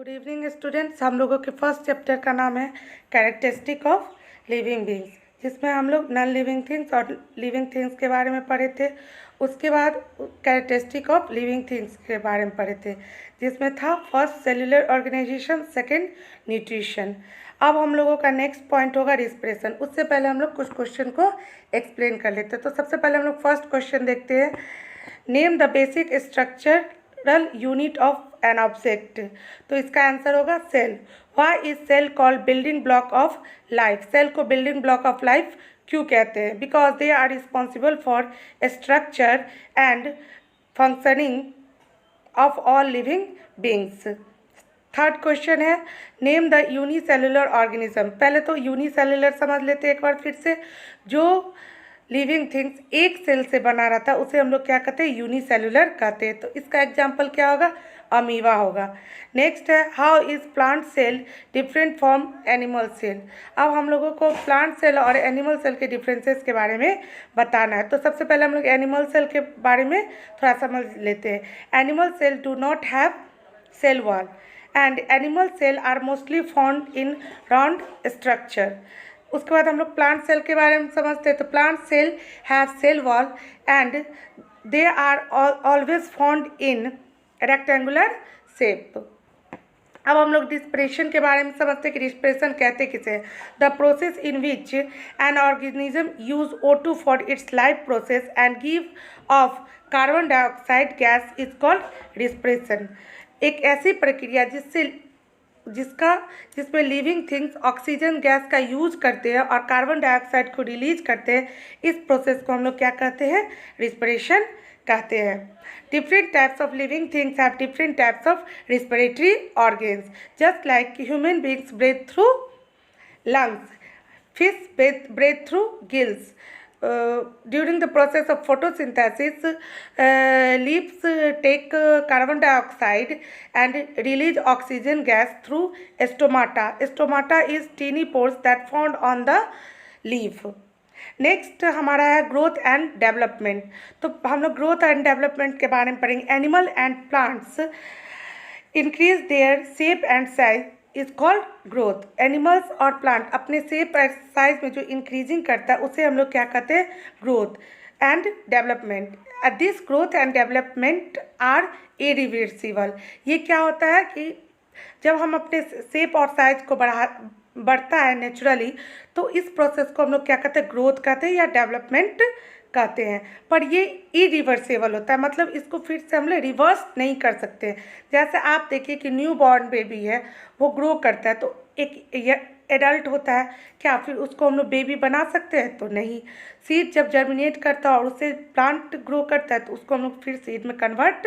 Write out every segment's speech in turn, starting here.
Good evening students. हम लोगों के फर्स्ट चैप्टर का नाम है कैरेक्टरिस्टिक ऑफ लिविंग बींग्स, जिसमें हम लोग नॉन लिविंग थिंग्स और लिविंग थिंग्स के बारे में पढ़े थे। उसके बाद कैरेक्टरिस्टिक ऑफ लिविंग थिंग्स के बारे में पढ़े थे, जिसमें था first cellular organisation, second nutrition. अब हम लोगों का नेक्स्ट पॉइंट होगा रिस्पिरेशन। उससे पहले हम लोग कुछ क्वेश्चन को एक्सप्लेन कर लेते हैं। तो सबसे पहले हम लोग फर्स्ट क्वेश्चन देखते हैं, name the basic structural unit of an object. तो इसका आंसर होगा cell. Why is cell called building block of life? Cell को बिल्डिंग ब्लॉक ऑफ लाइफ क्यों कहते हैं? Because they are responsible for structure and functioning of all living beings. Third question है, name the unicellular organism. पहले तो unicellular समझ लेते हैं एक बार फिर से। जो लिविंग थिंग्स एक सेल से बना रहा था उसे हम लोग क्या कहते हैं? यूनिसेलुलर कहते हैं। तो इसका एग्जाम्पल क्या होगा? अमीबा होगा। नेक्स्ट है, how is plant cell different from animal cell. अब हम लोगों को प्लांट सेल और एनिमल सेल के डिफरेंसेस के बारे में बताना है। तो सबसे पहले हम लोग एनिमल सेल के बारे में थोड़ा समझ लेते हैं। Animal cell do not have cell wall and animal cell are mostly found in round structure. उसके बाद हम लोग प्लांट सेल के बारे में समझते हैं। तो plant cell have cell wall and they are always found in rectangular shape. अब हम लोग रिस्पिरेशन के बारे में समझते हैं कि रिस्पिरेशन कहते किसे हैं। The process in which an organism use O2 for its life process and give of carbon dioxide gas is called respiration. एक ऐसी प्रक्रिया जिसमें लिविंग थिंग्स ऑक्सीजन गैस का यूज करते हैं और कार्बन डाइऑक्साइड को रिलीज करते हैं, इस प्रोसेस को हम लोग क्या कहते हैं? रिस्पिरेशन कहते हैं। Different types of living things have different types of respiratory organs, just like human beings breathe through lungs, fish breathe through gills. During the process of photosynthesis, leaves take carbon dioxide and release oxygen gas through stomata. Stomata is teeny pores that found on the leaf. Next हमारा है growth and development. तो हम लोग growth and development के बारे में पढ़ेंगे। Animal and plants increase their shape and size is called growth. Animals और प्लांट अपने शेप और साइज में जो इंक्रीजिंग करता है उसे हम लोग क्या कहते हैं? Growth and development. This growth and development are irreversible. ये क्या होता है कि जब हम अपने शेप और साइज को बढ़ता है नेचुरली, तो इस प्रोसेस को हम लोग क्या कहते हैं? ग्रोथ कहते हैं या डेवलपमेंट कहते हैं। पर ये इरिवर्सेबल होता है, मतलब इसको फिर से हम लोग रिवर्स नहीं कर सकते। जैसे आप देखिए कि न्यू बॉर्न बेबी है, वो ग्रो करता है तो एक एडल्ट होता है, क्या फिर उसको हम लोग बेबी बना सकते हैं? तो नहीं। सीड जब जर्मिनेट करता है और उससे प्लांट ग्रो करता है तो उसको हम लोग फिर सीड में कन्वर्ट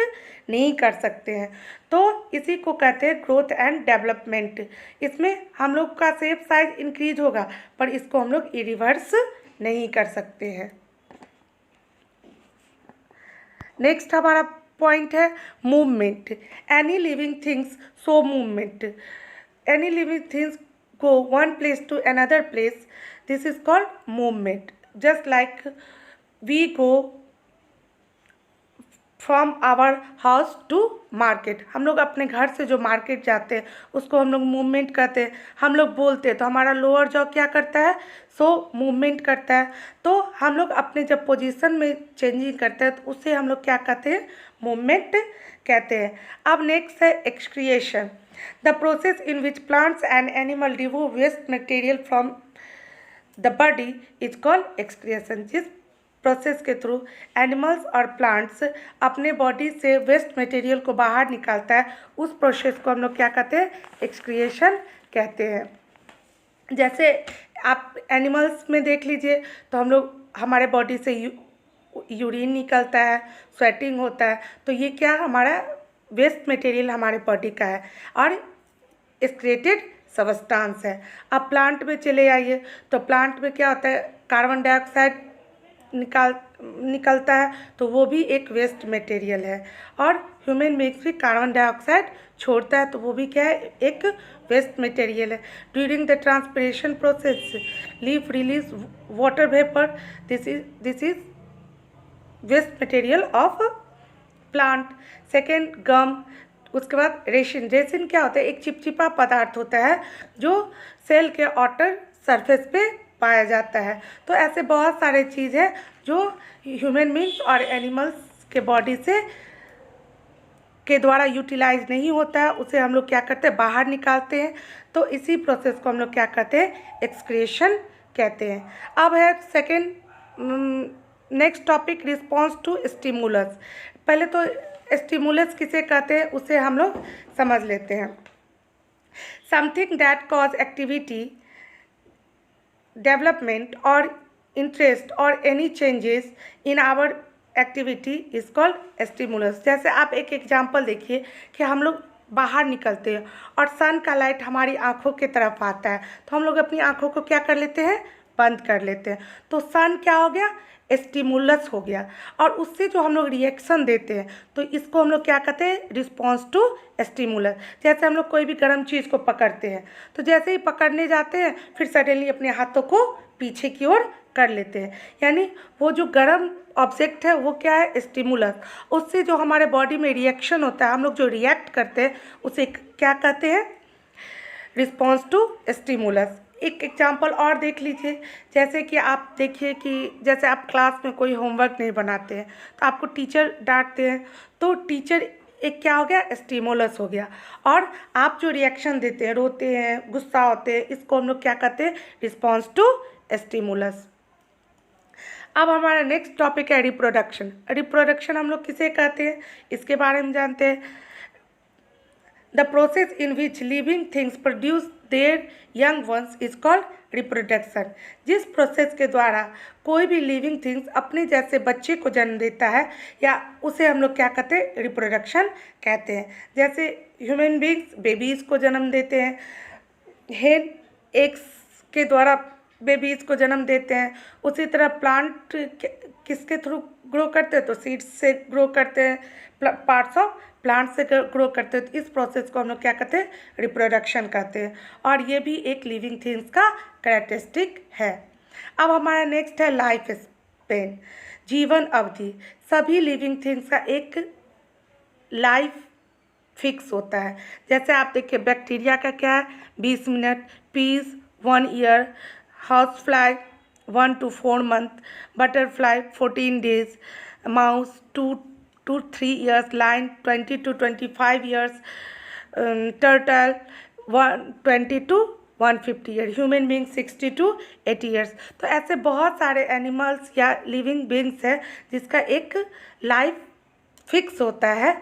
नहीं कर सकते हैं। तो इसी को कहते हैं ग्रोथ एंड डेवलपमेंट। इसमें हम लोग का शेप साइज इंक्रीज होगा पर इसको हम लोग रिवर्स नहीं कर सकते हैं। नेक्स्ट हमारा पॉइंट है movement. Any living things show movement. Any living things go one place to another place, this is called movement. Just like we go from our house to market, हम लोग अपने घर से जो मार्केट जाते हैं उसको हम लोग मूवमेंट कहते हैं। हम लोग बोलते हैं तो हमारा लोअर जॉ क्या करता है? सो मूवमेंट करता है। तो हम लोग अपने जब पोजीशन में चेंजिंग करते हैं तो उसे हम लोग क्या कहते हैं? मूवमेंट कहते हैं। अब नेक्स्ट है excretion. The process in which plants and animals remove waste material from the body is called excretion. जिस प्रोसेस के थ्रू एनिमल्स और प्लांट्स अपने बॉडी से वेस्ट मटेरियल को बाहर निकालता है, उस प्रोसेस को हम लोग क्या कहते हैं? एक्सक्रिएशन कहते हैं। जैसे आप एनिमल्स में देख लीजिए तो हम लोग हमारे बॉडी से यूरिन निकलता है, स्वेटिंग होता है, तो ये क्या हमारा वेस्ट मटेरियल हमारे बॉडी का है और एक्सक्रीटेड सब्सटेंस है। अब प्लांट में चले आइए तो प्लांट में क्या होता है? कार्बन डाइऑक्साइड निकलता है, तो वो भी एक वेस्ट मटेरियल है। और ह्यूमन बींग्स भी कार्बन डाइऑक्साइड छोड़ता है, तो वो भी क्या है? एक वेस्ट मटेरियल है। During the transpiration process leaf release water vapour, this is waste material of plant. Second, gum उसके बाद रेसिन। रेसिन क्या होता है? एक चिपचिपा पदार्थ होता है जो सेल के आउटर सरफेस पे पाया जाता है। तो ऐसे बहुत सारे चीज़ है जो ह्यूमन बींग्स और एनिमल्स के बॉडी से के द्वारा यूटिलाइज नहीं होता है, उसे हम लोग क्या करते हैं? बाहर निकालते हैं। तो इसी प्रोसेस को हम लोग क्या कहते हैं? एक्सक्रीशन कहते हैं। अब है second next topic, response to stimulus. पहले तो स्टिमुलस किसे कहते हैं उसे हम लोग समझ लेते हैं। Something that cause activity, development और इंटरेस्ट और any changes in our activity is called stimulus. जैसे आप एक एग्जांपल देखिए कि हम लोग बाहर निकलते हैं और सन का लाइट हमारी आँखों की तरफ आता है, तो हम लोग अपनी आँखों को क्या कर लेते हैं? बंद कर लेते हैं। तो सन क्या हो गया? स्टिमुलस हो गया। और उससे जो हम लोग रिएक्शन देते हैं तो इसको हम लोग क्या कहते हैं? Response to stimulus. जैसे हम लोग कोई भी गर्म चीज़ को पकड़ते हैं तो जैसे ही पकड़ने जाते हैं फिर सडनली अपने हाथों को पीछे की ओर कर लेते हैं, यानी वो जो गर्म ऑब्जेक्ट है वो क्या है? स्टिमुलस। उससे जो हमारे बॉडी में रिएक्शन होता है, हम लोग जो रिएक्ट करते हैं उसे क्या कहते हैं? Response to stimulus. एक एग्जांपल और देख लीजिए। जैसे कि आप देखिए कि जैसे आप क्लास में कोई होमवर्क नहीं बनाते हैं तो आपको टीचर डांटते हैं, तो टीचर एक क्या हो गया? स्टिमुलस हो गया। और आप जो रिएक्शन देते हैं, रोते हैं, गुस्सा होते हैं, इसको हम लोग क्या कहते हैं? Response to stimulus. अब हमारा नेक्स्ट टॉपिक है रिप्रोडक्शन। रिप्रोडक्शन हम लोग किसे कहते हैं इसके बारे में जानते हैं। The process in which living things produce their young ones is called reproduction. जिस प्रोसेस के द्वारा कोई भी लिविंग थिंग्स अपने जैसे बच्चे को जन्म देता है या उसे हम लोग क्या कहते हैं? रिप्रोडक्शन कहते हैं। जैसे ह्यूमन बींग्स बेबीज़ को जन्म देते हैं, हेन एग्स के द्वारा बेबीज़ को जन्म देते हैं। उसी तरह प्लांट किसके थ्रू ग्रो करते हैं? तो सीड्स से ग्रो करते हैं, पार्ट्स ऑफ प्लांट से ग्रो करते हैं। तो इस प्रोसेस को हम लोग क्या कहते हैं? रिप्रोडक्शन कहते हैं। और ये भी एक लिविंग थिंग्स का कैरेक्टरिस्टिक है। अब हमारा नेक्स्ट है लाइफ स्पेन, जीवन अवधि। सभी लिविंग थिंग्स का एक लाइफ फिक्स होता है। जैसे आप देखिए बैक्टीरिया का क्या है? 20 मिनट, पीस 1 year, house fly 1 to 4 month, butterfly 14 days, mouse 2 to 3 years, lion 20 to 25 years, turtle 120 to 150 year, human being 60 to 80 years. तो ऐसे बहुत सारे एनिमल्स या लिविंग बींग्स है जिसका एक लाइफ फिक्स होता है।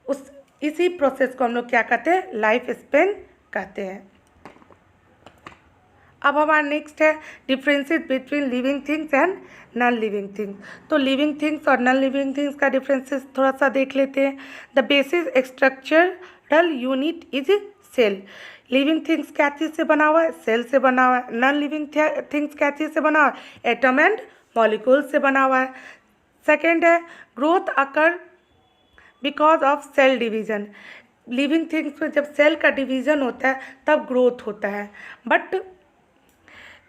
उस इसी प्रोसेस को हम लोग क्या कहते हैं? लाइफ स्पेन कहते हैं। अब हमारा नेक्स्ट है differences between living things and non living things. तो लिविंग थिंग्स और नॉन लिविंग थिंग्स का डिफरेंसेस थोड़ा सा देख लेते हैं। The basis structural unit is cell. Living things क्या चीज़ से बना हुआ है? सेल से बना हुआ है। नॉन लिविंग थिंग्स क्या चीज़ से बना हुआ है? एटम एंड मॉलिक्यूल से बना हुआ है। सेकेंड है growth occur because of cell division. Living things में जब सेल का डिवीजन होता है तब ग्रोथ होता है, बट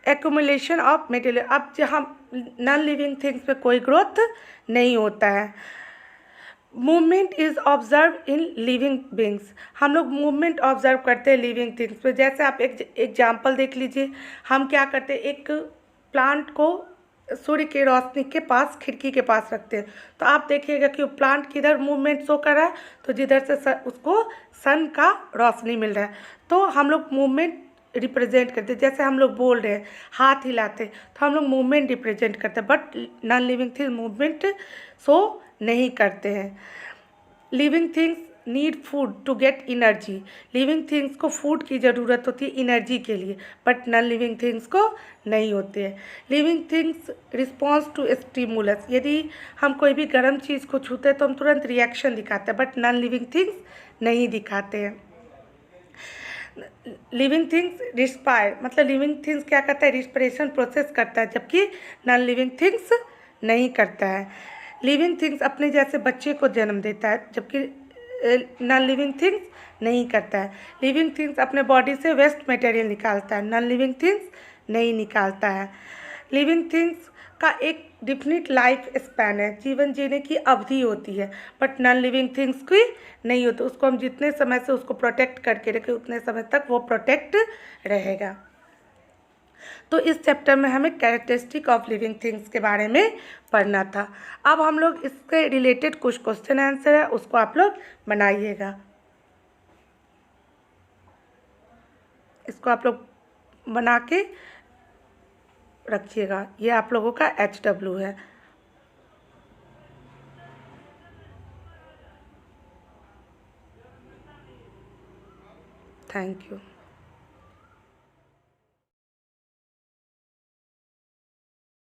एक्यूमुलेशन ऑफ मटेरियल। अब जहाँ नॉन लिविंग थिंग्स में कोई ग्रोथ नहीं होता है। Movement is observe in living beings. हम लोग मूवमेंट ऑब्जर्व करते हैं लिविंग थिंग्स पे। जैसे आप एक एग्जांपल देख लीजिए। हम क्या करते हैं? एक प्लांट को सूर्य की रोशनी के पास, खिड़की के पास रखते हैं, तो आप देखिएगा कि वो प्लांट किधर मूवमेंट शो कर रहा है, तो जिधर से उसको सन का रोशनी मिल रहा है। तो हम लोग मूवमेंट रिप्रेजेंट करते हैं। जैसे हम लोग बोल रहे हैं, हाथ हिलाते, तो हम लोग मूवमेंट रिप्रेजेंट करते हैं, but non living things movement show नहीं करते हैं। Living things need food to get energy. Living things को फूड की ज़रूरत होती है एनर्जी के लिए, बट नॉन लिविंग थिंग्स को नहीं होती है। Living things response to stimulus. यदि हम कोई भी गर्म चीज़ को छूते हैं तो हम तुरंत रिएक्शन दिखाते हैं, बट नॉन लिविंग थिंग्स नहीं दिखाते हैं। लिविंग थिंग्स रिस्पायर, मतलब लिविंग थिंग्स क्या करता है? रिस्पिरेशन प्रोसेस करता है, जबकि नॉन लिविंग थिंग्स नहीं करता है। लिविंग थिंग्स अपने जैसे बच्चे को जन्म देता है, जबकि नॉन लिविंग थिंग्स नहीं करता है। लिविंग थिंग्स अपने बॉडी से वेस्ट मटेरियल निकालता है, नॉन लिविंग थिंग्स नहीं निकालता है। लिविंग थिंग्स का एक डिफिनिट लाइफ स्पैन है, जीवन जीने की अवधि होती है, बट नॉन लिविंग थिंग्स की नहीं होती। उसको हम जितने समय से उसको प्रोटेक्ट करके रखें उतने समय तक वो प्रोटेक्ट रहेगा। तो इस चैप्टर में हमें कैरेक्टरिस्टिक ऑफ लिविंग थिंग्स के बारे में पढ़ना था। अब हम लोग इसके रिलेटेड कुछ क्वेश्चन आंसर है उसको आप लोग बनाइएगा। इसको आप लोग बना के रखिएगा। ये आप लोगों का HW है। Thank you.